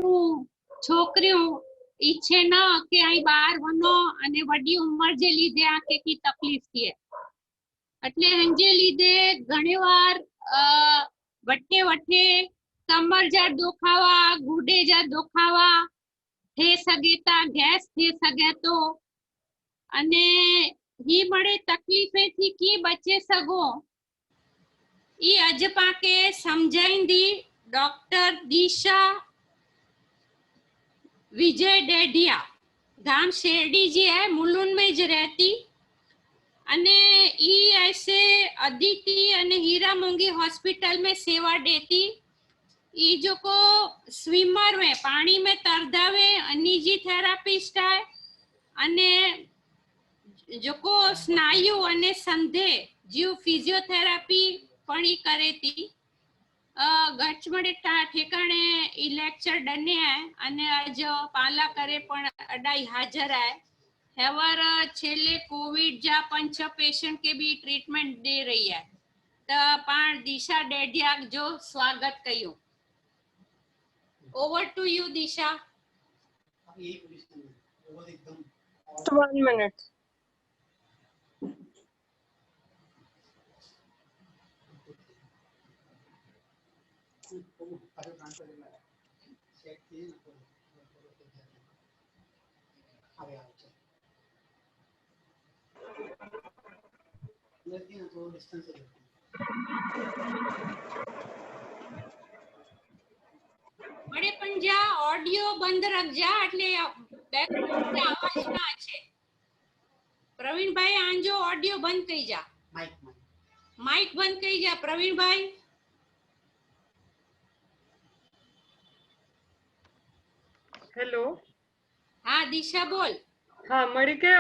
छोकरू छोकरियों ઈચ્છે ન કે અહીં બહાર વનો અને વડી ઉંમર જે લીધે આ કેટલી તકલીફ થયે એટલે હંજે લીધે ઘણીવાર વટે વટે કમર જા દુખાવા ગુડે જા દુખાવા થે સગે તા ગેસ થે સગે તો અને ही बड़े तकलीफे थी की बचे सगो ई अज पाके समझाईंदी डॉक्टर दिशा विजय डेडिया गांव शेरडी जी है मुलुंड में ज रहती अने ई ऐसे अदिति अने हीरा मोंगी हॉस्पिटल में सेवा देती ई जो को स्विमर में पानी में तरदावे अनिजी थेरापिस्ट है अने जो को स्नायु अने संधे जीव फिजियोथेरापी पण ई करे थी गचमड़े ठेकाणे ई लेक्चर डने है अने आज पाला करे पण अडाई हाजर है हेवर छेले कोविड जा 5 पेशेंट के भी ट्रीटमेंट दे रही है तो पण दिशा डेडिया जो स्वागत कयो over to you Disha 1 minute बड़े पंजा ऑडियो बंद रख जा એટલે બેકગ્રાઉન્ડ में आवाज ना आछे प्रवीण भाई आंजो ऑडियो बंद कई जा माइक बंद कई जा प्रवीण भाई हेलो हाँ दिशा बोल हाँ मड़ी के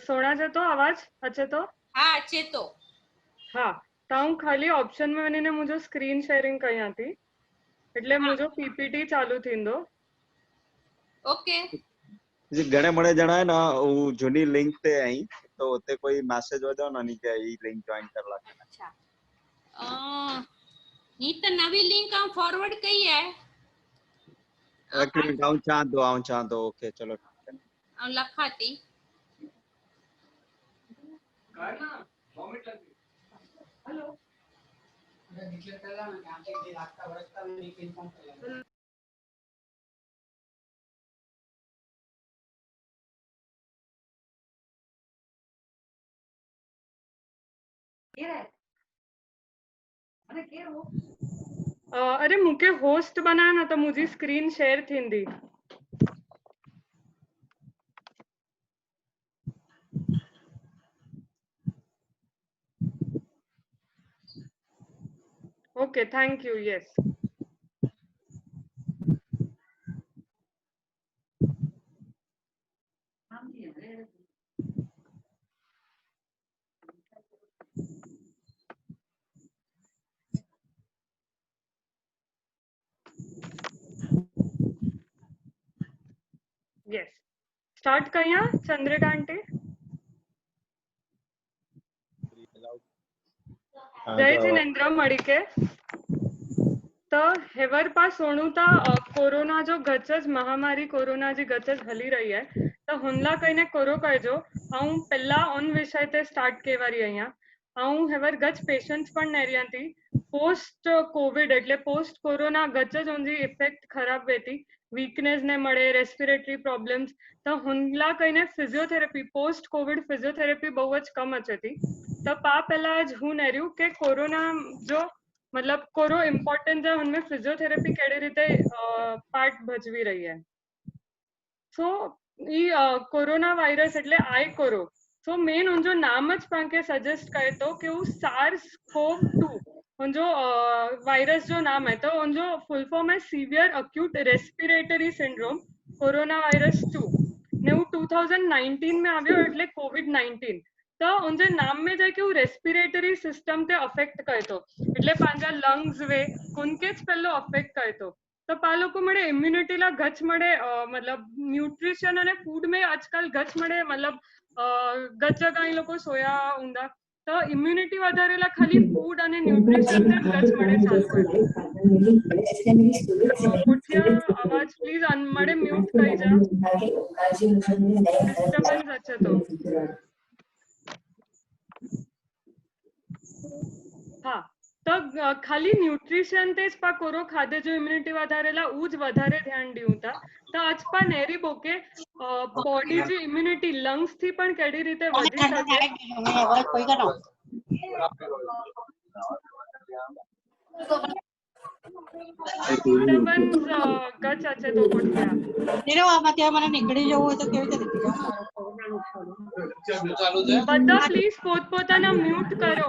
सोना जे तो आवाज अच्छे तो हाँ अच्छे तो हाँ ताऊ खाली ऑप्शन में वने मुझे स्क्रीन शेयरिंग कई थी એટલે मुझे पीपीटी चालू थींदो ओके जी घणे मणे जणा है ना वो जुनी लिंक ते आई तो उते कोई मैसेज वजो ना नहीं के ई लिंक ज्वाइन कर ला अच्छा ही तो नवी लिंक हम फॉरवर्ड कई है एक मिनट आऊं चाह दो ओके चलो हम लखाती करना 2 मिनट लगेंगे हेलो अरे डिक्लेयर कर रहा ना कि आगे ये रास्ता बरसता में नहीं इन्फॉर्म कर लेना ये है अरे क्या हो अरे मुके होस्ट बनाया ना तो मुझे स्क्रीन शेयर थींदी okay thank you yes yes start करिया चंद्रिका आंटी जय जिनेन्द्र मणिके तो हेवर पास सोणुता कोरोना जो गचज महामारी कोरोना जी गचज हली रही है तो हुनला कईने करो कजो हूँ पहला ऑन विषय ते स्टार्ट केवारी अहियां हूँ हेवर गच पेशेंट्स पण नेरिया थी पोस्ट कोविड एटले पोस्ट कोरोना गचज उनजी इफेक्ट खराब वेती वीकनेस ने मळे रेस्पिरेटरी प्रॉब्लम्स तो हुनला कईने फिजियोथेरेपी पोस्ट कोविड फिजियोथेरेपी बहुज कम अचे थी तो पा पहला ज हूँ नेरियो के कोरोना जो मतलब कोरो इम्पोर्टेंट है उनमें फिजियोथेरेपी केड़ी रीते पार्ट भजवी रही है सो ई कोरोना वायरस एटले आई कोरो सो मेन उनजो नाम ज पाके सजेस्ट करे तो कि वो SARS-CoV-2 उनजो वायरस जो नाम है तो उनजो फुल फॉर्म है severe acute respiratory syndrome corona virus 2 ने वो 2019 में आव्यो एटले कोविड-19 तो उनजे नाम में जाके वो रेस्पिरेटरी सिस्टम ते अफेक्ट करे तो એટલે પાંજા લંગ્સ વે ઉનકે જ પહેલો અફેક્ટ કરે તો પા લોકો મળે ઇમ્યુનિટી લા ગચ મળે मतलब ન્યુટ્રિશન અને ફૂડ में आजकल गच મળે मतलब गच जगह लोग सोया ऊंदा તો ઇમ્યુનિટી વધારેલા ખાલી ફૂડ અને ન્યુટ્રિશન જ ગચ મળે ચાલુ પુઠિયા આવાજ પ્લીઝ મળે મ્યુટ કરી જા ડિસ્ટર્બન્સ আছে તો હા તો ખાલી ન્યુટ્રિશન તે સ્પા કોરો ખાધે જો ઇમ્યુનિટી વધારેલા ઉજ વધારે ધ્યાન દીયું તા તો અચપા નેરી બોકે બોડી જે ઇમ્યુનિટી લંગ્સ થી પણ કેડી રીતે વધી શકે ડિસ્ટર્બન્સ ગચ আছে તો પુઠિયા આમાંથી મને નીકળી જવું હોય તો કેવી રીતે બધા પ્લીઝ પોતપોતાના મ્યુટ કરો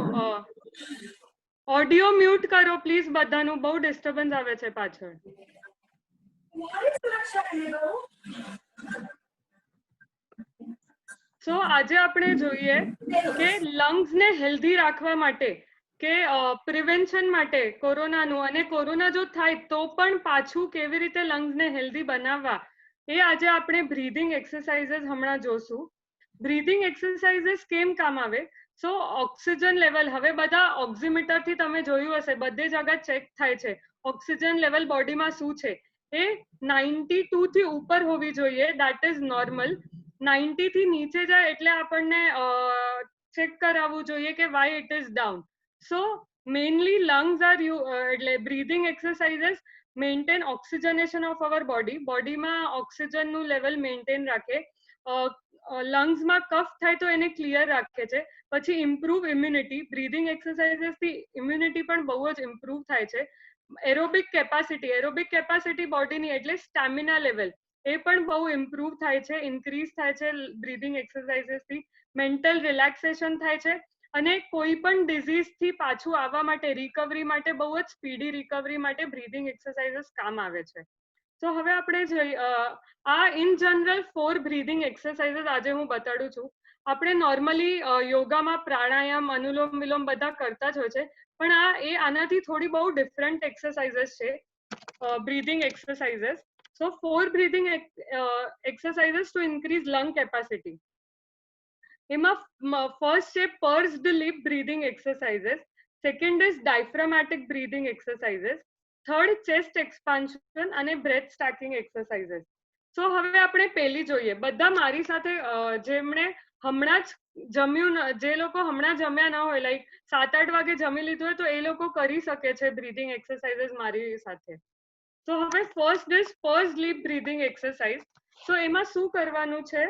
ઓડિયો મ્યુટ કરો પ્લીઝ બધાનું બહુ ડિસ્ટર્બન્સ આવે છે પાછળ સો આજે આપણે જોઈએ કે લંગ્સ ને હેલ્ધી રાખવા માટે કે પ્રિવેન્શન માટે કોરોનાનું અને કોરોના જો થાય તો પણ પાછું કેવી રીતે લંગ્સ ને હેલ્ધી બનાવવા એ આજે આપણે બ્રીધિંગ એક્સરસાઇઝીસ હમણાં જોશું બ્રીધિંગ એક્સરસાઇઝીસ કેમ કામ આવે સો ઓક્સિજન લેવલ હવે બધા ઓક્સિમીટર થી તમે જોયું હશે બધે જગ્યા ચેક થાય છે ઓક્સિજન લેવલ બોડીમાં શું છે એ 92 થી ઉપર હોવી જોઈએ દેટ ઇઝ નોર્મલ 90 થી નીચે જાય એટલે આપણને ચેક કરાવવું જોઈએ કે why it is down so mainly lungs are એટલે breathing exercises maintain oxygenation of our બોડીમાં ઓક્સિજનનું લેવલ મેન્ટેન રાખે લંગ્સમાં કફ થાય તો એને ક્લિયર રાખે છે પછી ઇમ્પ્રુવ ઇમ્યુનિટી બ્રીધિંગ એક્સરસાઇઝીસ થી ઇમ્યુનિટી પણ બહુ જ ઇમ્પ્રુવ થાય છે એરોબિક કેપેસિટી બોડીની એટલે સ્ટેમિના લેવલ એ પણ બહુ ઇમ્પ્રુવ થાય છે ઇન્ક્રીઝ થાય છે બ્રીધિંગ એક્સરસાઇઝીસ થી મેન્ટલ રિલેક્સેશન થાય છે અને કોઈ પણ ડિઝીઝ થી પાછું આવવા માટે રિકવરી માટે બહુ જ સ્પીડી રિકવરી માટે બ્રીધિંગ એક્સરસાઇઝીસ કામ આવે છે તો હવે આપણે આ ઇન જનરલ 4 બ્રીધિંગ એક્સરસાઇઝીસ આજે હું બતાડું છું આપણે નોર્મલી યોગામાં પ્રાણાયામ અનુલોમ વિલોમ બધા કરતા જ હોય છે પણ આનાથી થોડી બહુ ડિફરન્ટ એક્સરસાઇઝીસ છે breathing exercises so 4 breathing exercises to increase lung capacity એમાં ફર્સ્ટ છે pursed lip breathing exercises second is diaphragmatic breathing exercises third chest expansion અને બ્રેથ સ્ટેકિંગ એક્સરસાઇઝીસ સો હવે આપણે પહેલી જોઈએ બધા મારી સાથે જેમણે હમણાં જ જમ્યું જે લોકો હમણાં જમ્યા ન હોય લાઈક 7-8 વાગે જમી લીધું હોય તો એ લોકો કરી શકે છે બ્રીધિંગ એક્સરસાઇઝીસ મારી સાથે તો હવે first is pursed lip breathing exercise તો એમાં શું કરવાનું છે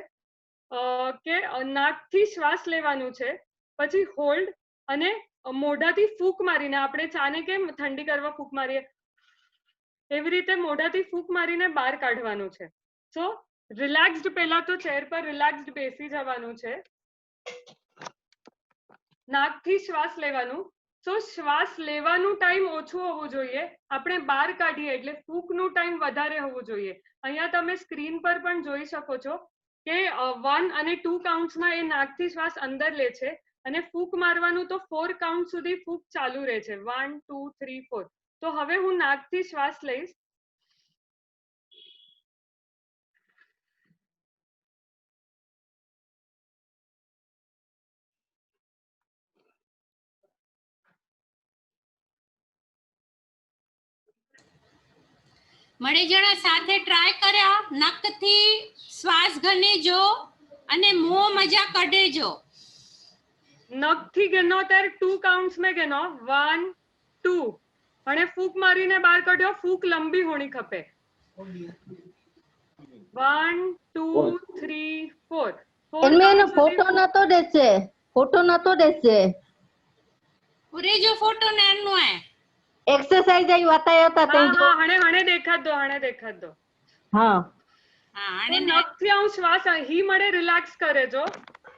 કે નાકથી શ્વાસ લેવાનું છે પછી હોલ્ડ અને મોઢાથી ફૂંક મારીને આપણે ચાને કેમ ઠંડી કરવા ફૂંક મારીએ એવી રીતે મોઢાથી ફૂંક મારીને બહાર કાઢવાનું છે સો રિલેક્સ્ડ પહેલા તો ચેર પર રિલેક્સ્ડ બેસી જવાનું છે નાકથી શ્વાસ લેવાનું સો શ્વાસ લેવાનું ટાઈમ ઓછું હોવું જોઈએ આપણે બહાર કાઢીએ એટલે ફૂંકનું ટાઈમ વધારે હોવું જોઈએ અહીંયા તમે સ્ક્રીન પર પણ જોઈ શકો છો કે 1 અને 2 કાઉન્ટ્સમાં એ નાકથી શ્વાસ અંદર લે છે અને ફૂંક મારવાનું તો 4 કાઉન્ટ સુધી ફૂંક ચાલુ રહે છે 1 2 3 4 તો હવે હું નાકથી શ્વાસ લઈશ મળે જણા સાથે ટ્રાય કર્યા નકથી શ્વાસ ગનેજો અને મોં મજા કઢેજો નખથી ગનો ત્યારે 2 કાઉન્ટ્સ में ગનો 1 2 અને ફૂંક મારીને બહાર કાઢ્યો ફૂંક લંબી હોણી ખપે 1 2 3 4 એનો ફોટો નતો દેશે પૂરે જો ફોટો નેનો હે एक्सरसाइज आई बताया था ते जो हणे देखा दो हाँ અને નખથી આવું શ્વાસ હી મળે રિલેક્સ કરે જો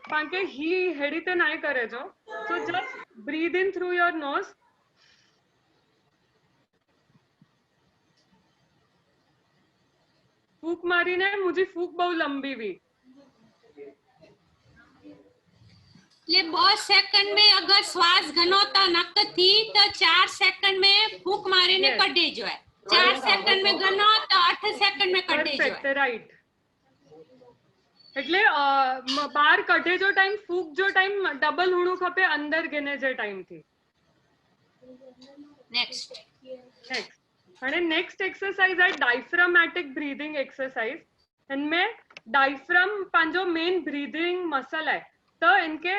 કારણ કે હી હેડીતે નાય કરે જો so just breathe in through your nose ફૂંક મારીને મુझे ફૂંક બહુ લંબી વી ले 2 सेकंड में अगर श्वास घनोता नक थी तो 4 सेकंड में फूंक मारे ने कढे जो है 4 सेकंड में घनो तो 8 सेकंड में कढे जो है राइट એટલે બહાર કઢે જો ટાઈમ ફૂક જો ટાઈમ ડબલ હુણું ખપે અંદર ગેને જે ટાઈમ થી નેક્સ્ટ અને नेक्स्ट एक्सरसाइज है डायफ्रामेटिक ब्रीदिंग एक्सरसाइज। इनमें डायफ्राम पंहिंजो मेन ब्रीदिंग मसल है तो इनके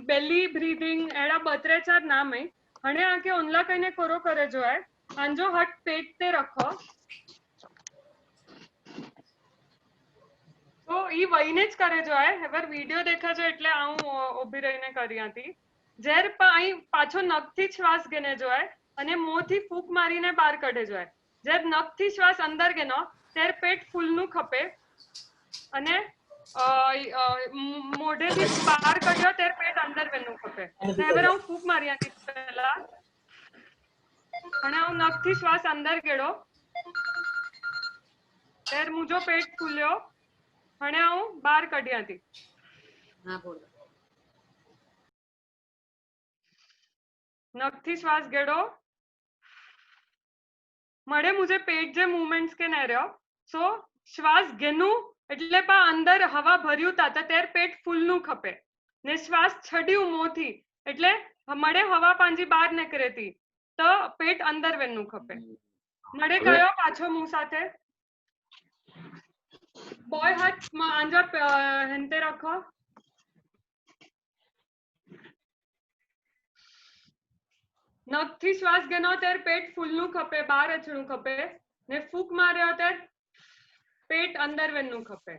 बेली ब्रीदिंग अड़ा 2-4 नाम है। हणे आके उनला कईने कोरो करे जो है पंहिंजो हथ पेट ते रखो तो ई वहीने ज करे जो है। हेवर वीडियो देखा जो એટલે હું ઊભી રહીને કરી હતી જ્યારે અહીં પાછો નખથી શ્વાસ ગેને જો है અને મોંથી ફૂંક મારીને બહાર કાઢે જો है। જ્યારે નખથી શ્વાસ અંદર ગેનો ત્યારે પેટ ફૂલનું ખપે અને મોઢેથી બહાર કાઢ્યો ત્યારે પેટ અંદર વેનું ખપે। હવે હું ફૂંક મારી હતી પહેલા અને હું નખથી શ્વાસ અંદર ગેડો ત્યારે મુજો પેટ ફૂલ્યો અને હું બહાર કાઢી હતી। હા બોલો નખથી શ્વાસ ગેડો મળે મુજે પેટ જે મૂવમેન્ટ્સ કે ન રહ્યો સો શ્વાસ ગેનું એટલે પા અંદર હવા ભર્યું તા તો ત્યારે પેટ ફૂલનું ખપે ને શ્વાસ છડ્યું મોંથી એટલે મળે હવા પાંજી બહાર નીકળેતી તો પેટ અંદર વેનું ખપે। મળે કયો પાછો મું સાથે બોય હાથ આંજા હેન્તે રાખો નખથી શ્વાસ ગેનો ત્યારે પેટ ફૂલનું ખપે બહાર અચણું ખપે ને ફૂંક માર્યો ત્યારે पेट अंदर वेनु खपे।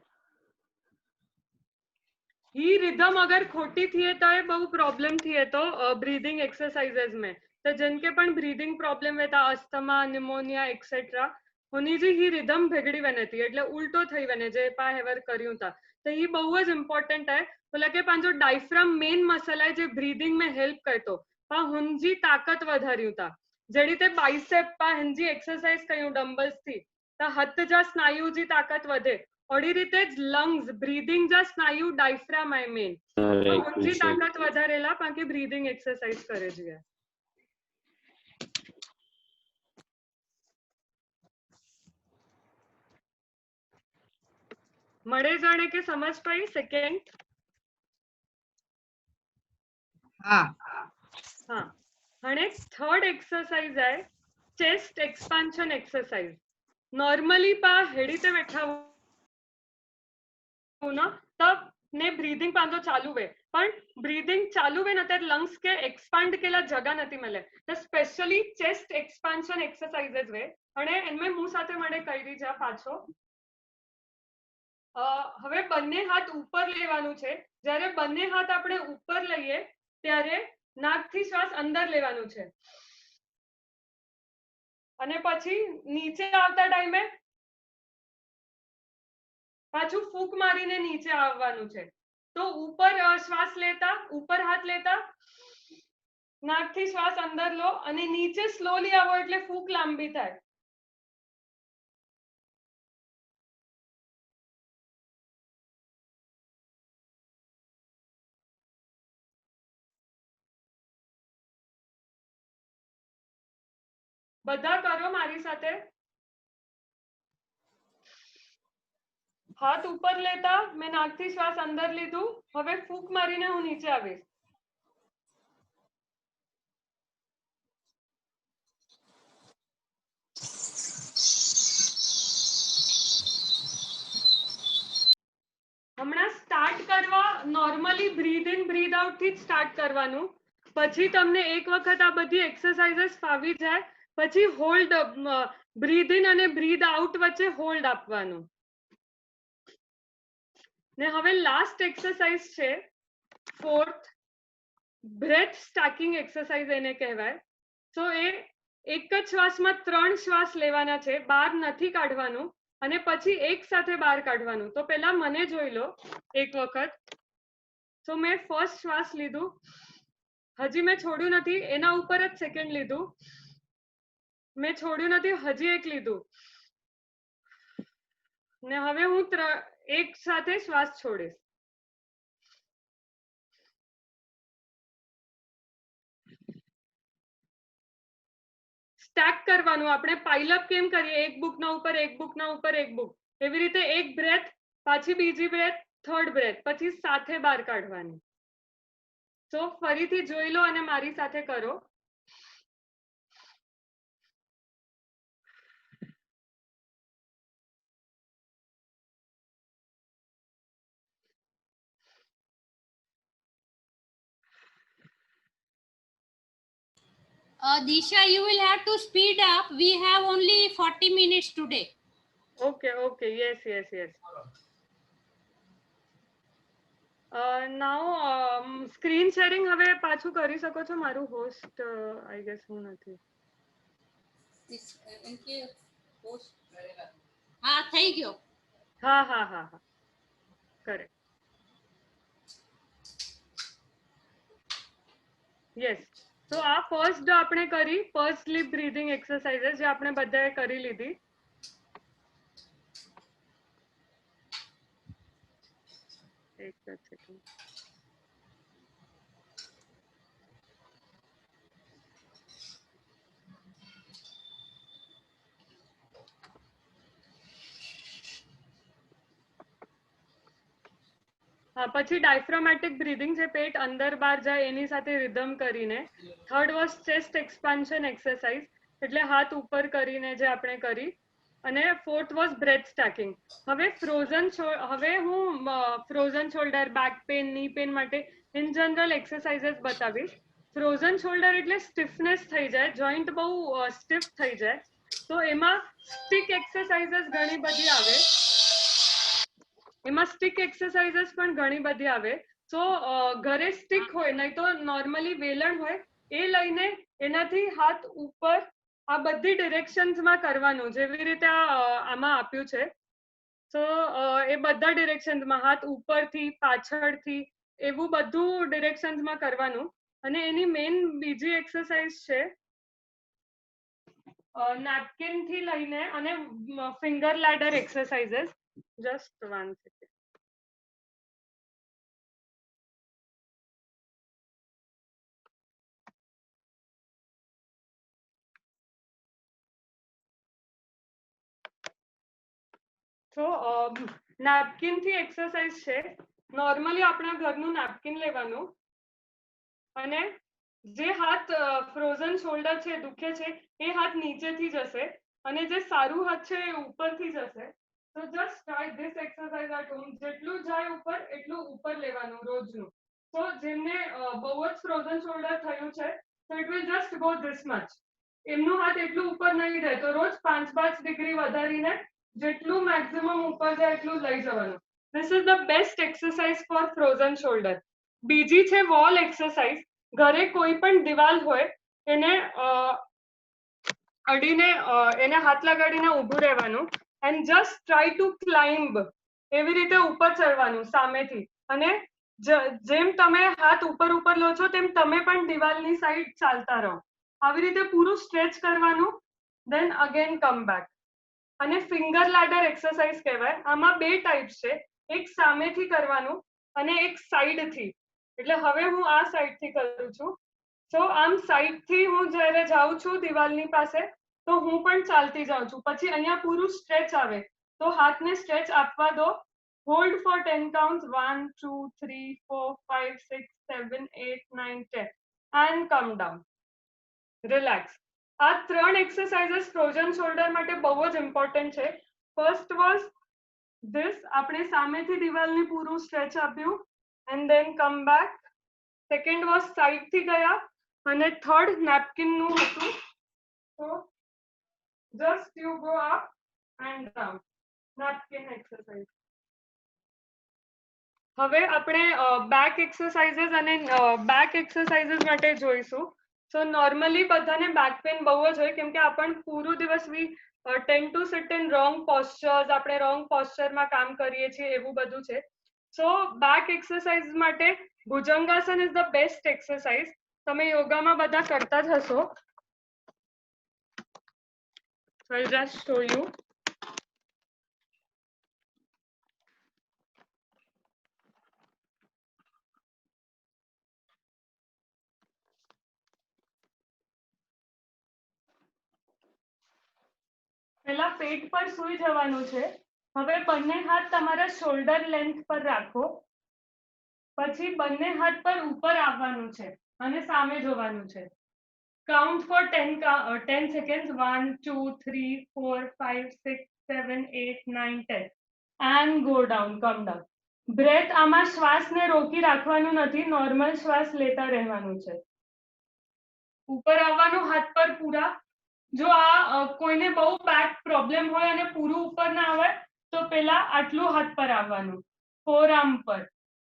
ही रिधम अगर खोटी थी तो ये बहु प्रॉब्लम थी तो ब्रीदिंग एक्सरसाइजेस में तो जिनके पण ब्रीदिंग प्रॉब्लम होता अस्थमा निमोनिया एक्सेट्रा होनी जी ही रिधम भेगड़ी बने थी એટલે ઉલટો થઈ બને જે પા હેવર કર્યું તા તો ये बहु જ इम्पोर्टंट है बोला के पांजो डायफ्राम मेन मसल है जो ब्रीदिंग में हेल्प करतो पा हुंजी ताकत વધાર્યું ता जड़ी ते बाइसेप पा हंजी एक्सरसाइज कयूं डंबल्स थी तो हथ जा स्नायु जी ताकत વધે ઓડી રીતે જ લંગ્સ બ્રીધિંગ જા સ્નાયુ ડાયફ્રામ આઈ મીન તો ઊંચી તાકાત વધારેલા બાકી બ્રીધિંગ એક્સરસાઇઝ કરે છે। મળે જાણે કે સમજ પડી સેકન્ડ હા हाँ हणे थर्ड एक्सरसाइज है चेस्ट एक्सपांशन एक्सरसाइज। नॉर्मली पा हेड़ी ते बैठा ना तब ने ब्रीदिंग पांजो चालू वे पण ब्रीदिंग चालू वे न त्यार लंग्स के एक्सपांड केला जगह नथी मळे तो स्पेशली चेस्ट एक्सपांशन एक्सरसाइजेस वे અને એનમે હું સાથે મળે કરી જા પાછો હવે બંને હાથ ઉપર લેવાનું છે। જ્યારે બંને હાથ આપણે ઉપર લઈએ ત્યારે નાકથી શ્વાસ અંદર લેવાનું છે અને પછી નીચે આવતા ટાઈમે પાછું ફૂંક મારીને નીચે આવવાનું છે। તો ઉપર શ્વાસ લેતા ઉપર હાથ લેતા નાકથી શ્વાસ અંદર લો અને નીચે સ્લોલી આવો એટલે ફૂંક લાંબી થાય। બધા કરો મારી સાથે हाथ ऊपर लेता मैं नाकથી श्वास अंदर लीधું હવે ફૂંક મારીને હું નીચે આવીશ। હમણાં સ્ટાર્ટ કરવા normally breathe in breathe out થી જ સ્ટાર્ટ કરવાનું પછી તમને એક વખત આ બધી એક્સરસાઇઝસ ફાવી જાય પછી હોલ્ડ બ્રીથ ઇન અને બ્રીથ આઉટ વચ્ચે હોલ્ડ આપવાનું। ને હવે લાસ્ટ એક્સરસાઇઝ છે फोर्थ ब्रेथ स्टैकिंग एक्सरसाइज એને કહેવાય। તો એ એક જ શ્વાસમાં 3 શ્વાસ લેવાના છે બહાર નથી કાઢવાનું અને પછી એક સાથે બહાર કાઢવાનું। તો પહેલા મને જોઈ લો એક વખત। તો મેં ફર્સ્ટ શ્વાસ લીધું હજી મેં છોડ્યું નથી એના ઉપર જ સેકન્ડ લીધું મેં છોડ્યું નથી હજી એક લીધું ને હવે હું એક સાથે શ્વાસ છોડીશ। સ્ટેક કરવાનું આપણે પાઇલ અપ કેમ કરીએ એક બુકના ઉપર એક બુક એવી રીતે એક બ્રેથ પાછી બીજી બ્રેથ, થર્ડ બ્રેથ, પછી સાથે બહાર કાઢવાની. તો ફરીથી જોઈ લો અને મારી સાથે કરો. Disha, you will have to speed up. We have only 40 minutes today. Okay okay, yes yes yes. Now screen sharing હવે પાછું કરી શકો છો. મારું હોસ્ટ આઈ ગેસ હું નથી. હા, થઈ ગયો. હા હા હા હા, કરેક્ટ. યસ. તો આ ફર્સ્ટ આપણે કરી પર્સ સ્લીપ બ્રીથિંગ એક્સરસાઇઝીસ જે આપણે બધાએ કરી લીધી. એક જ સેકન્ડ. પછી ડાયફ્રામેટિક બ્રીથિંગ જે પેટ અંદર બહાર જાય એની સાથે રિધમ કરીને. Third was chest expansion exercise એટલે હાથ ઉપર કરીને જે આપણે કરી. અને ફોર્થ વોઝ બ્રેથ સ્ટેકિંગ. હવે હું frozen shoulder, back pain, knee pain માટે ઇન જનરલ એક્સરસાઇઝીસ બતાવીશ. ફ્રોઝન શોલ્ડર એટલે સ્ટીફનેસ થઈ જાય, જોઈન્ટ બહુ સ્ટીફ થઈ જાય, તો એમાં સ્ટિક એક્સરસાઇઝીસ ઘણી બધી આવે. એમાં સ્ટિક એક્સરસાઇઝીસ પણ ઘણી બધી આવે. તો ઘરે સ્ટિક હોય, નહીં તો નોર્મલી વેલણ હોય, એ લઈને એનાથી હાથ ઉપર આ બધી ડિરેક્શન્સમાં કરવાનું, જેવી રીતે આમાં આપ્યું છે. તો એ બધા ડિરેક્શન્સમાં હાથ ઉપરથી, પાછળથી, એવું બધું ડિરેક્શન્સમાં કરવાનું. અને એની મેઇન બીજી એક્સરસાઇઝ છે નેપકિન થી લઈને અને finger ladder exercises. Just 1 second. તો નેપકિન થી એક્સરસાઇઝ છે. નોર્મલી આપણા ઘરનું નેપકિન લેવાનું અને જે હાથ ફ્રોઝન શોલ્ડર છે, દુખે છે, એ હાથ નીચેથી જશે અને જે સારું હાથ છે એ ઉપરથી જશે. તો just try this exercise at home. જેટલું જાય ઉપર એટલું ઉપર લેવાનું રોજનું. તો જેમને બહુ જ ફ્રોઝન શોલ્ડર થયું છે, તો it will just go this much. એમનું હાથ એટલું ઉપર નહીં રહે, તો રોજ 5 ડિગ્રી વધારીને જેટલું મેક્સિમમ ઉપર જાય એટલું લઈ જવાનું. This is the best exercise for frozen shoulder. બીજી છે વોલ એક્સરસાઇઝ. ઘરે કોઈ પણ દિવાલ હોય એને અડીને એને હાથ લગાડીને ઊભું રહેવાનું and just try to climb. એવી રીતે ઉપર ચડવાનું સામેથી. અને જેમ તમે હાથ ઉપર લો છો તેમ તમે પણ દિવાલની સાઈડ ચાલતા રહો. આવી રીતે પૂરું સ્ટ્રેચ કરવાનું. દેન અગેન કમ બેક. અને ફિંગર લેડર એક્સરસાઇઝ કહેવાય. આમાં 2 ટાઈપ્સ છે. એક સામેથી કરવાનું અને એક સાઈડથી. એટલે હવે હું આ સાઈડથી કરું છું. તો આમ સાઈડથી હું જ્યારે જાઉં છું દિવાલની પાસે, તો હું પણ ચાલતી જાઉં છું. પછી અહીંયા પૂરું સ્ટ્રેચ આવે, તો હાથને સ્ટ્રેચ આપવા દો. Hold for 10 counts. 1 2 3 4 5 6 7 8 9 10 and come down. Relax. આ 3 એક્સરસાઇઝીસ ફ્રોઝન શોલ્ડર માટે બહુ જ ઇમ્પોર્ટન્ટ છે. ફર્સ્ટ વોઝ ધીસ, આપણે સામેથી દિવાલની પૂરું સ્ટ્રેચ આપ્યું and then come back. Second was સાઈડથી ગયા અને થર્ડ નેપકિનનું હતું. તો just you go up and down. Napkin exercise. હવે આપણે બેક એક્સરસાઇઝીસ અને બેક એક્સરસાઇઝીસ માટે જોઈશું. સો નોર્મલી બધાને બેક પેન બહુ જ હોય, કેમ કે આપણને પૂરું દિવસ we tend to sit in wrong postures, આપણે રોંગ પોસ્ચરમાં કામ કરીએ છીએ, એવું બધું છે. સો બેક એક્સરસાઇઝ માટે bhujangasana is the best exercise. તમે યોગામાં બધા કરતા જ હશો. So I'll just show you. પહેલા પેટ પર સૂઈ જવાનું છે. હવે બંને હાથ તમારા શોલ્ડર લેન્થ પર રાખો, પછી બંને હાથ પર ઉપર આવવાનું છે અને સામે જોવાનું છે. Count for 10 second. 1 2 3 4 5 6 7 8 9 10 and go down, come down. Breath આમાં શ્વાસને રોકી રાખવાનું નથી, નોર્મલ શ્વાસ લેતા રહેવાનું છે. ઉપર આવવાનું હાથ પર પૂરા. જો આ કોઈને બહુ બેક પ્રોબ્લેમ હોય અને પૂરું ઉપર ના આવે તો પેલા આટલું હાથ પર આવવાનું, ફોર આર્મ પર.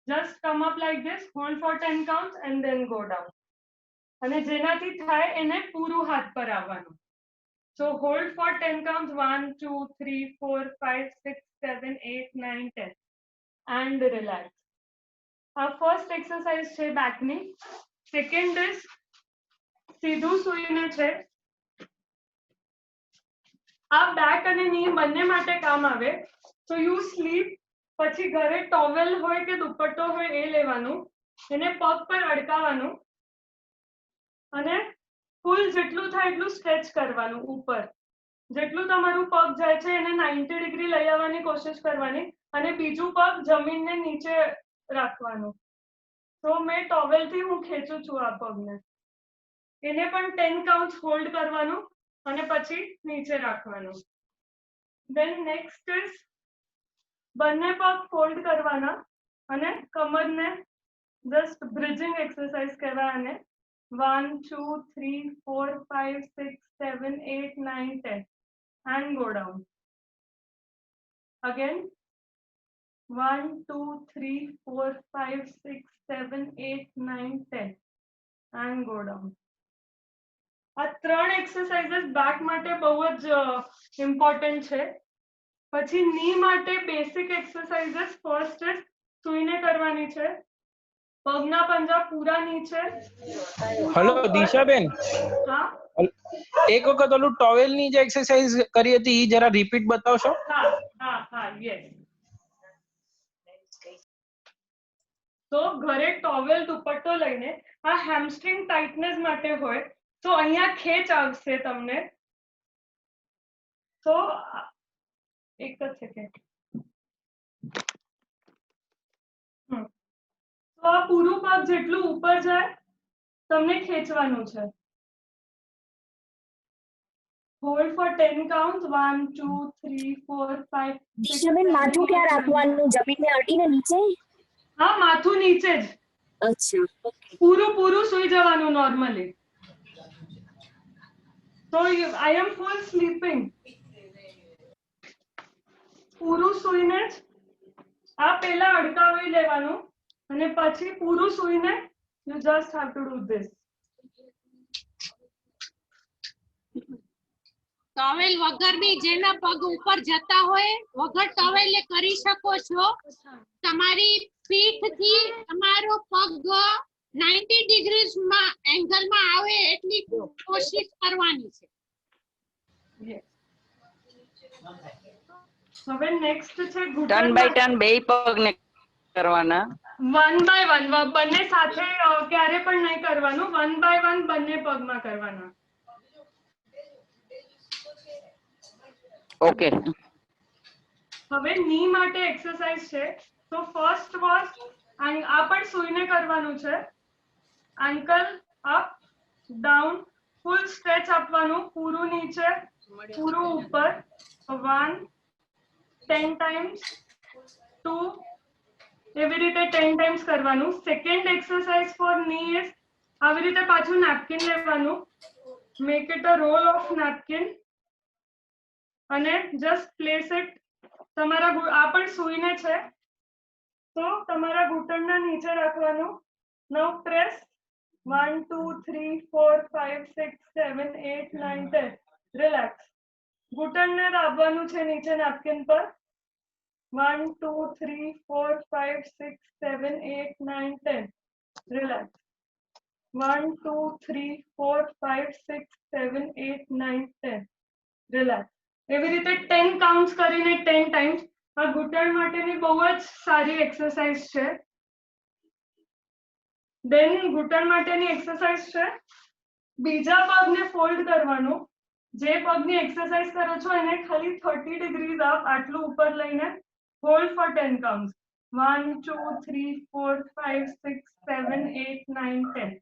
Just come up like this, hold for 10 counts and then go down. અને જેનાથી થાય એને પૂરું હાથ પર આવવાનું. So hold for 10 counts. 1 2 3 4 5 6 7 8 9 10 and relax. આ ફર્સ્ટ એક્સરસાઇઝ છે બેકની. સેકન્ડ ઇઝ સીધું સૂઈને છે. આ બેક અને ની બંને માટે કામ આવે. તો યુ સ્લીપ, પછી ઘરે ટોવેલ હોય કે દુપટ્ટો હોય એ લેવાનું, એને પગ પર અડકાવવાનું અને ફૂલ જેટલું થાય એટલું સ્ટ્રેચ કરવાનું ઉપર. જેટલું તમારું પગ જાય છે એને 90 ડિગ્રી લઈ આવવાની કોશિશ કરવાની અને બીજું પગ જમીનને નીચે રાખવાનું. તો મેં ટોવેલથી હું ખેંચું છું આ પગને. એને પણ 10 કાઉન્ટ્સ હોલ્ડ કરવાનું અને પછી નીચે રાખવાનું. ધેન નેક્સ્ટ ઇઝ બંને પગ ફોલ્ડ કરવાના અને કમરને જસ્ટ બ્રિજિંગ એક્સરસાઇઝ કહેવાય આને. 1 2 3 4 5 6 7 8 9 10 and go down. Again 1 2 3 4 5 6 7 8 9 10 and go down. આ ત્રણ એક્સરસાઇઝીસ બેક માટે બહુ જ ઇમ્પોર્ટન્ટ છે. પછી ની માટે બેસિક એક્સરસાઇઝીસ ફર્સ્ટ ઇઝ સૂઈને કરવાની છે. પગના પંજા પૂરા નીચે. હેલો દિશાબેન, હા એક વખત ઓલું ટોવેલ ની જે એક્સરસાઇઝ કરી હતી ઈ જરા રિપીટ બતાવશો? હા હા હા યસ. તો ઘરે ટોવેલ દુપટ્ટો લઈને આ હેમસ્ટ્રિંગ ટાઇટનેસ માટે હોય તો અહીંયા ખેંચ આવશે તમને. તો એક જ સેકન્ડ. તો આ પૂરું પગ જેટલું ઉપર જાય તમને ખેંચવાનું છે. Hold for 10 counts. 1 2 3 4 5 દિશાબેન માથું ક્યાં રાખવાનું? જમીનને અડીને નીચે? હા માથું નીચે જ. અચ્છા ઓકે. પૂરું સુઈ જવાનું normally. So I am full sleeping. પૂરું સુઈને જ આ પહેલા અડકાવી લેવાનું અને પછી પૂરું સુઈને you just have to do this. Towel વગર બી જેના પગ ઉપર જતા હોય વગર ટોવેલે કરી શકો છો. તમારી પીઠથી તમારો પગ 90 ડિગ્રીઝ માં એંગલમાં આવે એટલી કોશિશ કરવાની છે. હવે નેક્સ્ટ છે ટર્ન બાય ટર્ન બેય પગને કરવાના. 1 by 1 બંને સાથે ક્યારે પણ નહીં કરવાનું. 1 by 1 બંને પગમાં કરવાના. ઓકે. હવે ની માટે એક્સરસાઇઝ છે. તો ફર્સ્ટ વોઝ આ પણ સૂઈને કરવાનું છે. એન્કલ અપ ડાઉન, ફૂલ સ્ટ્રેચ આપવાનું, પૂરું નીચે પૂરું ઉપર. 1 10 ટાઈમ્સ, 2 એવી રીતે 10 ટાઈમ્સ કરવાનું. Second exercise for knee is આવી રીતે પાછું નેપકિન લેવાનું. Make it a roll of napkin અને જસ્ટ પ્લેસ ઇટ તમારા આ પણ સૂઈને છે તો તમારા ઘૂંટણના નીચે રાખવાનું. નાઉ પ્રેસ 1 2 3 4 5 6 7 8 9 10. રિલેક્સ. ઘૂંટણને દાબવાનું છે નીચે નેપકિન પર. 1 2 3 4 5 6 7 8 9 10. રિલેક્સ. 1 2 3 4 5 6 7 8 9 10. રિલેક્સ. એવી રીતે 10 કાઉન્ટ્સ કરીને 10 ટાઈમ્સ. આ ઘૂંટણ માટેની બહુ જ સારી એક્સરસાઇઝ છે. દેન ઘૂંટણ માટેની એક્સરસાઇઝ છે બીજા પગને ફોલ્ડ કરવાનું જે પગની એક્સરસાઇઝ કરો છો એને ખાલી 30 ડિગ્રીઝ અપ આટલું ઉપર લઈને hold for 10 counts 1 2 3 4 5 6 7 8 9 10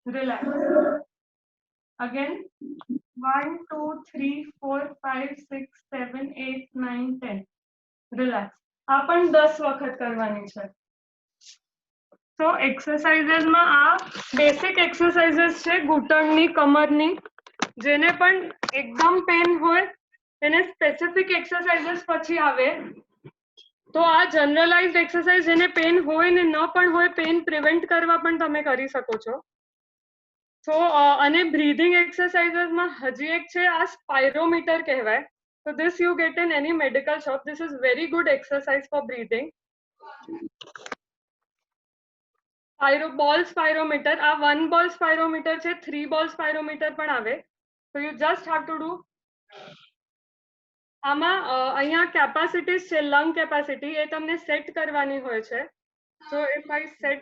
relax again 1 2 3 4 5 6 7 8 9 10 relax આ પણ 10 વખત કરવાની છે તો એક્સરસાઇઝમાં આ બેસિક એક્સરસાઇઝીસ છે ઘૂંટણની કમરની જેને પણ એકદમ પેન હોય એને સ્પેસિફિક એક્સરસાઇઝીસ પછી આવે તો આ જનરલાઇઝ્ડ એક્સરસાઇઝ જેને પેન હોય ને ન પણ હોય પેન પ્રિવેન્ટ કરવા પણ તમે કરી શકો છો તો અને બ્રીધિંગ એક્સરસાઇઝીસમાં હજી એક છે આ સ્પાયરોમીટર કહેવાય તો this you get in any medical shop this is very good exercise for breathing ball spirometer આ 1 બોલ સ્પાયરોમીટર છે 3 બોલ સ્પાયરોમીટર પણ આવે so you just have to do આમાં અહીંયા કેપેસિટીઝ છે લંગ કેપેસિટી એ તમને સેટ કરવાની હોય છે so if I set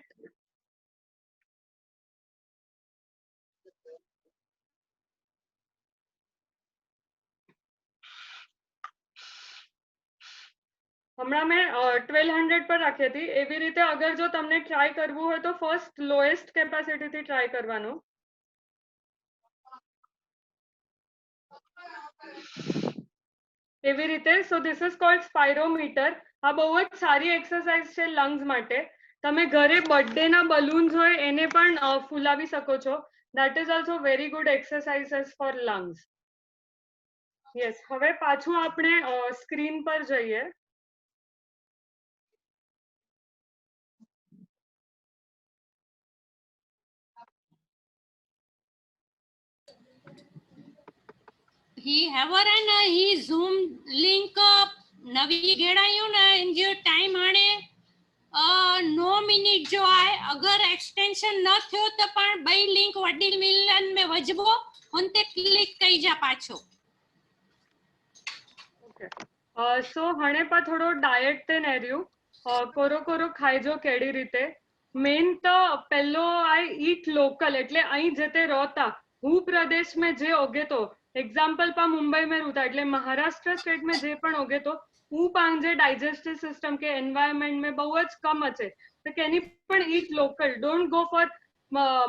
હમણાં મેં 1200 પર રાખી હતી એવી રીતે અગર જો તમને ટ્રાય કરવું હોય તો ફર્સ્ટ લોએસ્ટ કેપેસિટી થી ટ્રાય કરવાનું એવી રીતે સો ધીસ ઇઝ કોલ્ડ સ્પાયરોમીટર આ બહુ જ સારી એક્સરસાઇઝ છે લંગ્સ માટે તમે ઘરે બર્થડે ના બલૂન્સ હોય એને પણ ફૂલાવી શકો છો that is also very good exercises for lungs yes હવે પાછું આપણે સ્ક્રીન પર જઈએ ही हैवर है ना ही ज़ूम लिंक नवी गेड़ायूं ना इन जो टाइम हाणे 9 मिनिट जो आहे अगर एक्सटेंशन न थियो तो पण बई लिंक वडी मिलन में वजबो उन ते क्लिक कई जा पाछो सो हाणे पा थोड़ो डायट ते नेरियो कोरो कोरो खाइजो केड़ी रीते मेन तो पहलो आई ईट लोकल एटले अहीं जते रहता हूँ प्रदेश में जे ओगे तो एग्जाम्पल पा मुंबई में रहता एटले महाराष्ट्र स्टेट में जे पण ओगे तो हूँ पांजे डाइजेस्टिव सिस्टम के एनवायरमेंट में बहुत कम अच्छे तो केनी पण eat local don't go for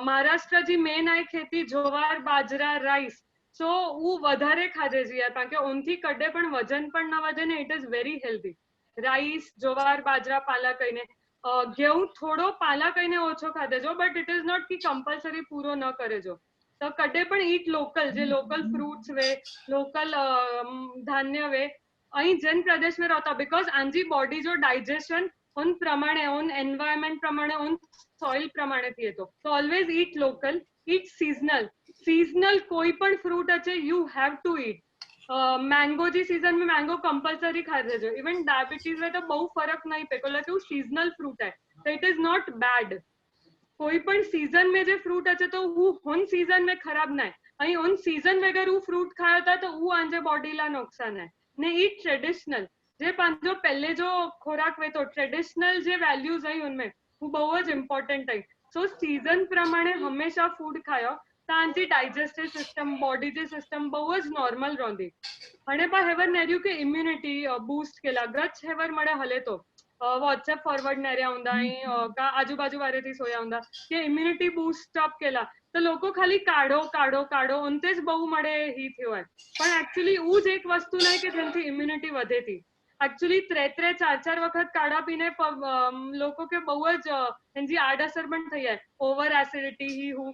Maharashtra जी मेन आई खेती जोवार बाजरा राइस सो वो वधारे खाजे जीए कारण के उनथी कड़े पण वजन पण न वधे ने it is very healthy rice जोवार बाजरा पाला कहीने गेहूं थोड़ो पाला कहीने ओछो खादेजो बट इट इज नॉट की कंपलसरी पूरो न करेजो तो कड़े पण ईट लोकल जे लोकल फ्रूट्स वे लोकल धान्य वे अहीं जन प्रदेश में रहता बिकॉज आंजी बॉडी जो डाइजेशन उन प्रमाणे उन एनवायरमेंट प्रमाणे उन सॉइल प्रमाणे थिए तो always eat local eat seasonal कोई पण फ्रूट अच्छे you have to eat mango जी सीजन में मैंगो कंपलसरी खाते जो इवन डायबिटीज में तो बहुत फर्क नहीं पे कोला कि सीजनल फ्रूट है तो इट इज नॉट बैड कोई पण सीजन में जे फ्रूट अच्छे तो वो उन सीजन में खराब ना अहीं उन सीजन वगैरह वो फ्रूट खाया था तो वो आंजे बॉडी ला नुकसान है ने ईट ट्रेडिशनल जे पांजो पहले जो खोराक वे तो ट्रेडिशनल जे वैल्यूज है उनमें वो बहुत इम्पोर्टेंट है सो सीजन प्रमाणे हमेशा फूड खायो तांजी डाइजेस्टिव सिस्टम बॉडी जी सिस्टम बहुत नॉर्मल रहंदी अने पा हेवर नेरियो के इम्युनिटी बूस्ट केला गच हेवर मळे हले तो व्हाट्सएप फॉरवर्ड नेरिया हुंदा का आजू बाजू वारे थी सोया हुंदा के इम्युनिटी बूस्ट अप केला तो लोको खाली काढो काढो काढो उनतेज बहु मळे ही थयो है पण एक्चुअली ऊ ज एक वस्तु नहीं के जेनथी इम्युनिटी वधे थी एक्चुअली 3-4 वखत काढ़ा पीने लोको के बहु ज एनजी आडअसर पण थई है ओवर एसिडिटी ही हूँ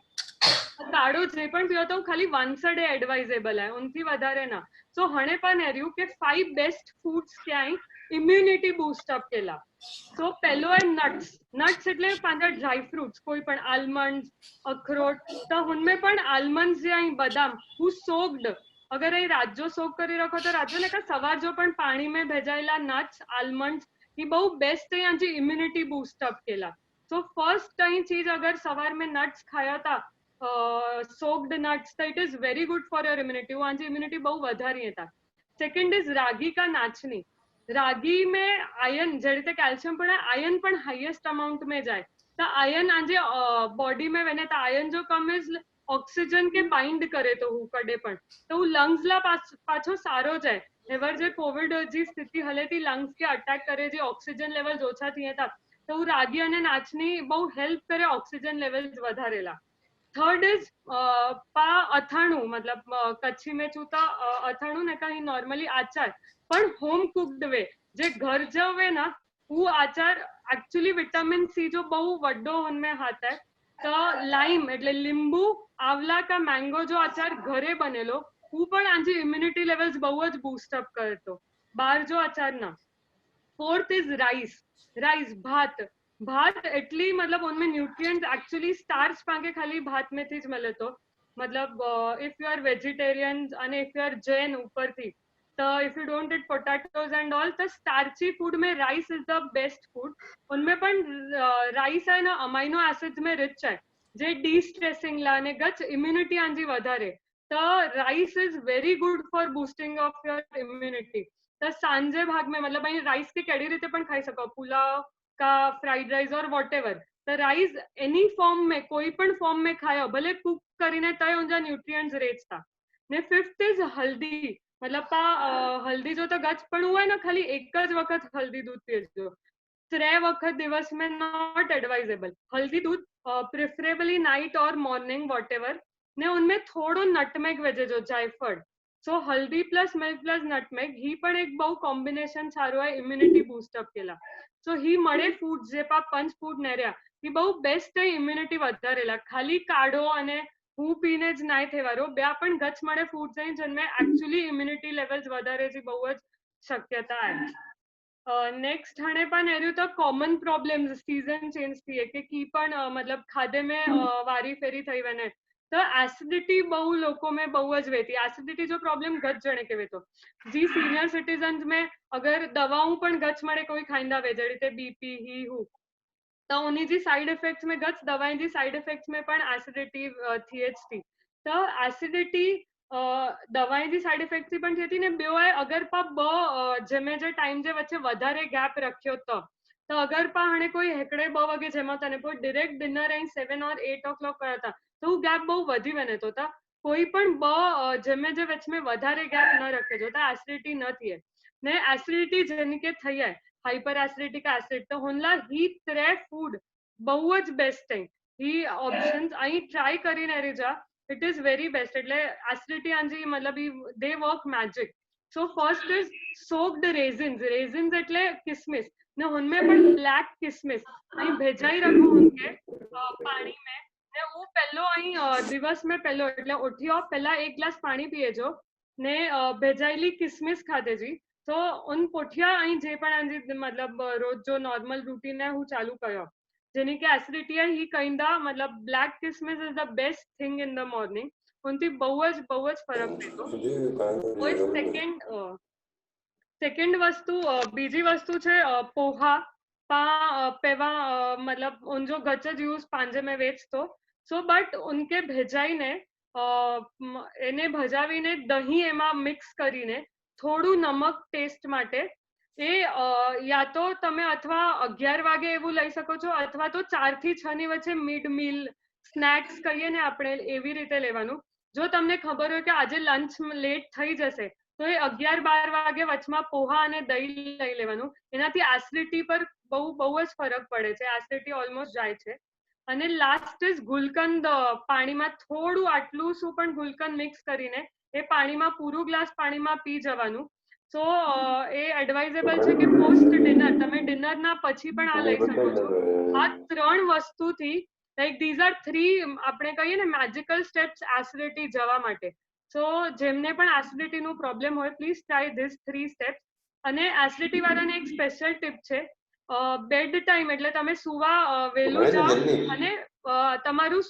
काढ़ो जे पण पियो तो खाली वन्स अ डे एडवाइजेबल है उनथी वधारे ना सो हणे पण हेर्यु के 5 बेस्ट फूड्स क्याय इम्युनिटी बूस्ट अप केला सो पहलो है नट्स एटले पांजा ड्राई फ्रूट्स कोई पण आलमंड्स अखरोट तो उनमें पण आलमंड्स जे आई बादाम हु सोक्ड अगर ये राजो सोक करी रखो तो राजो ने का सवार जो पण पानी में भेजायेला नट्स आलमंड्स ये बहु बेस्ट है यांची इम्युनिटी बूस्ट अप केला सो फर्स्ट टाइम चीज अगर सवार में नट्स खाया था सोक्ड नट्स तो it is very good for your immunity वो आंजी इम्युनिटी बहु वधारी था सेकंड इज रागी का नाचनी रागी में आयन जे रीते कैल्शियम पण आयन पण हाईएस्ट अमाउंट में जाए तो आयन आंजे बॉडी में वेने तो आयन जो कम इज ઓક્સિજન કે બાઇન્ડ કરે તો હું કડે પણ તો હું લંગ્સ લા પાછો સારો જાય હેવર જે કોવિડ જી સ્થિતિ હલેથી લંગ્સ કે અટેક કરે જે ઓક્સિજન લેવલ ઓછા થયા હતા તો હું રાગી અને નાચની બહુ હેલ્પ કરે ઓક્સિજન લેવલ વધારેલા. થર્ડ ઇઝ પા અથાણું મતલબ કચ્છી में चूता અથાણું ને કहीं नॉर्मली आचार પણ होम कुक्ड वे जे घर जो वे ना वो आचार एक्चुअली विटामिन सी जो बहु वड्डो उनमें हाथ है तो लाइम એટલે લીંબુ આવલા का मैंगो जो आचार घरे बनेलो वो पण आजी इम्युनिटी लेवल्स बहु ज बूस्ट अप करतो बार जो आचार ना. फोर्थ इज राइस भात एटली मतलब उनमें न्यूट्रिएंट्स एक्चुअली स्टार्च पाके खाली भात में थी ज मिले तो मतलब if you are vegetarian and if you are Jain ऊपर थी तो if you don't eat potatoes and all तो starchy food में rice is the best food. उनमें पण राइस है ना अमाइनो एसिड्स में रिच है जे डी स्ट्रेसिंग ला ने गच इम्युनिटी आंजी वधारे तो rice is very good for boosting of your immunity. तो सांजे भाग में मतलब અહીં રાઈસ કે કેડી રીતે પણ ખાઈ શકો પુલાવ का फ्राइड राइस और वॉटेवर तो राइस एनी फॉर्म में कोई पण फॉर्म में खायो भले कुक करीने तय उनजा न्यूट्रिएंट्स रेच था ने. फिफ्थ इज हल्दी मतलब हल्दी जो तो गच पण हुआ है ना खाली एक ज वखत हल्दी दूध पीजो 3 वखत दिवस में नॉट एडवाइजेबल. हल्दी दूध प्रेफरेबली नाइट और मॉर्निंग वॉटेवर ने उनमें थोड़ो नटमेग वेजेजो जायफळ सो हल्दी प्लस मिल्क प्लस नटमेग ही पण एक बहु कॉम्बिनेशन सारो है इम्युनिटी बूस्ट अप केला. सो ही मळे फूड जे पा पंच फूड नेर्या ही बहु बेस्ट है इम्युनिटी वधारेला खाली काढो अने હું પીને જ નાય થેવારો બે પણ ગચ મળે ફૂડ છે જેને एक्चुअली इम्युनिटी लेवल्स વધારે जी बहु જ शक्यता है. नेक्स्ट हणे पण एर्यु तो कॉमन प्रॉब्लम्स सीजन चेंज थी के की पण मतलब खाधे में वारी फेरी थई वने तो एसिडिटी बहु लोगों में बहु ज वेती. एसिडिटी जो प्रॉब्लम गच जणे के वेतो जी सीनियर सिटीजन्स में अगर दवाओं पण गच મળે कोई खाइंदा वे जड़ी ते बीपी ही हु तो उन्हीं जी साइड इफेक्ट्स में गच दवाई जी साइड इफेक्ट्स में पण एसिडिटी थी ज थी. तो एसिडिटी दवाई जी साइड इफेक्ट्स थी पण थी ने बेओ है अगर पा जेमे जे टाइम जे वच्चे वधारे गैप रख्यो तो अगर पा हणे कोई हेकड़े 2 वागे जेमा तने कोई डायरेक्ट डिनर आई 7 और 8 o'clock करया था तो वो गैप बहु वधी वने तो था कोई पण जेमे जे वच में वधारे गैप न रखे जो तो एसिडिटी न थी ने. एसिडिटी जेनी के थई है हाइपर एसिडिटिक एसिड तो हुनला ही 3 फूड बहु ज बेस्ट है. ही ऑप्शंस आई ट्राई करीने रेजा इट इज वेरी बेस्ट એટલે एसिडिटी आंजी मतलब they work magic. So first is soaked resins એટલે किसमिस ने उनमें पण ब्लैक किसमिस અહીં ભેજાઈ રાખો उनके पानी में ने वो पहलो અહીં દિવસ में पहलो એટલે ઉઠ્યો પહેલા એક ગ્લાસ પાણી પીએજો ને ભેજાયેલી કિસમિસ ખાધેજી तो उन पोठिया અહીં જે પણ આંજી मतलब रोज जो नॉर्मल रूटीन है હું ચાલુ કર્યો જેની કે એસિડિટી है ही કઈંदा मतलब ब्लैक किसमिस is the best thing in the morning उनती बहु જ ફરક પડતો. કોઈ सेकंड वस्तु बीजी वस्तु छे पोहा पा पेवा मतलब उन जो गच यूज पांजे में वेचतो सो बट उनके भेजाई ने एने भजावीने दही एमा मिक्स करीने થોડું નમક ટેસ્ટ માટે એ યા તો તમે અથવા 11 વાગે એવું લઈ શકો છો અથવા તો 4 થી 6 ની વચ્ચે મિડ મીલ સ્નેક્સ કહીએ ને આપણે એવી રીતે લેવાનું. જો તમને ખબર હોય કે આજે લંચ લેટ થઈ જશે તો એ 11-12 વાગે વચમાં પોહા અને દહીં લઈ લેવાનું. એનાથી એસિડિટી પર બહુ જ ફરક પડે છે. એસિડિટી ઓલમોસ્ટ જાય છે. અને લાસ્ટ ઇઝ ગુલકંદ પાણીમાં થોડું આટલું શું પણ ગુલકંદ મિક્સ કરીને એ પાણીમાં પૂરું ગ્લાસ પાણીમાં પી જવાનું. સો એ એડવાઇઝેબલ છે કે પોસ્ટ ડિનર તમે ડિનરના પછી પણ આ લઈ શકો છો. આ 3 વસ્તુથી લાઈક ધીઝ આર 3 આપણે કહીએ ને મેજિકલ સ્ટેપ્સ એસિડિટી જવા માટે. સો જેમને પણ એસિડિટીનું પ્રોબ્લેમ હોય પ્લીઝ ટ્રાય ધીસ 3 સ્ટેપ્સ. અને એસિડિટી વાળાને એક સ્પેશિયલ ટિપ છે બેડ ટાઈમ એટલે તમે સુવા વહેલું જાઓ અને તમારું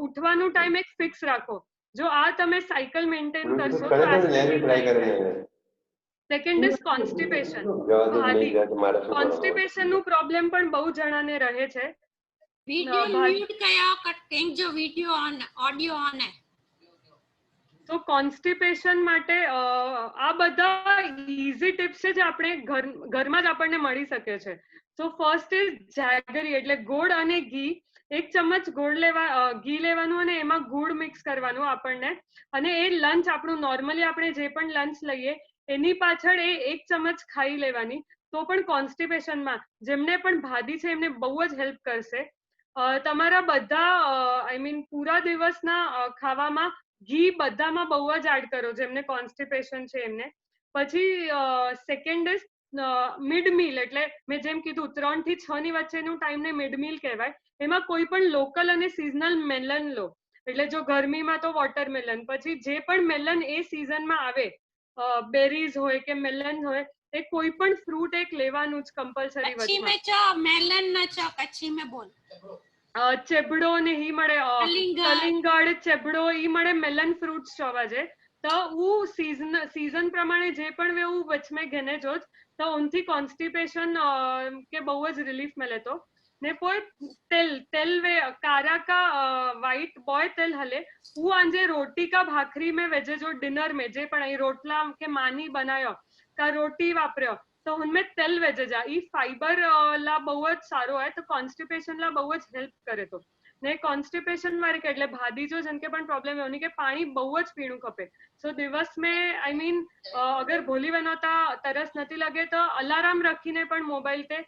ઉઠવાનું ટાઈમ એક ફિક્સ રાખો. जो आ तमे साइकिल मेंटेन करशो तो सेकंड इज कॉन्स्टिपेशन. कॉन्स्टिपेशन नु प्रॉब्लम पण बहु जणाने रहे छे. वीडियो म्यूट कया कंग जो वीडियो ऑन ऑडियो ऑन है तो कॉन्स्टिपेशन માટે આ બધા ઈઝી ટિપ્સ છે જે આપણે ઘરમાં જ આપણને મળી શકે છે. સો ફર્સ્ટ ઇઝ જેગરી એટલે ગોળ અને ઘી 1 ચમચ ઘી લેવાનું અને એમાં ગુડ મિક્સ કરવાનું આપણને, અને એ લંચ આપણું નોર્મલી આપણે જે પણ લંચ લઈએ એની પાછળ એ 1 ચમચ ખાઈ લેવાની, તો પણ કોન્સ્ટિપેશનમાં જેમને પણ ભાદી છે એમને બહુ જ હેલ્પ કરશે. તમારા બધા આઈ મીન પૂરા દિવસના ખાવામાં ઘી બધામાં બહુ જ એડ કરો જેમને કોન્સ્ટિપેશન છે એમને. પછી સેકન્ડ ઇઝ મિડ મીલ, એટલે મેં જેમ કીધું 3 થી 6 ની વચ્ચેનું ટાઈમને મિડ મીલ કહેવાય. એમાં કોઈ પણ લોકલ અને સિઝનલ મેલન લો, એટલે જો ગરમીમાં તો વોટરમેલન, પછી જે પણ મેલન એ સિઝનમાં આવે, બેરીઝ હોય કે મેલન હોય, એ કોઈ પણ ફ્રૂટ એક લેવાનું જ કમ્પલસરી કચ્છી વચમાં. में चो मेलन न चो कच्छी में बोल ચેબડો ને ઈ મળે, કલિંગડ ચેબડો ઈ મળે, મેલન ફ્રૂટ્સ ચોવા જે તો હું सीजन प्रमाणे जे पण वे वच में घेने जो तो उनथी कॉन्स्टिपेशन के बहु ज रिलीफ मिले तो ने पोइ तेल वे कारा का वाइट बॉय तेल हले वो आंजे रोटी का भाखरी में वेजे जो डिनर में जे पण आई रोटला के मानी बनायो का रोटी वापर्यो तो उनमें तेल वेजे जा ई फाइबर ला बहु ज सारो है, तो कॉन्स्टिपेशन ला बहु ज हेल्प करे तो ने कॉन्स्टिपेशन वाले के એટલે ભાદી જો જન કે પણ પ્રોબ્લેમ હોય કે પાણી બહુ જ પીણું ખપે. સો દિવસ में आई मीन अगर भोली बनोता तरस नहीं लगे तो अलार्म रखीने पण मोबाइल ते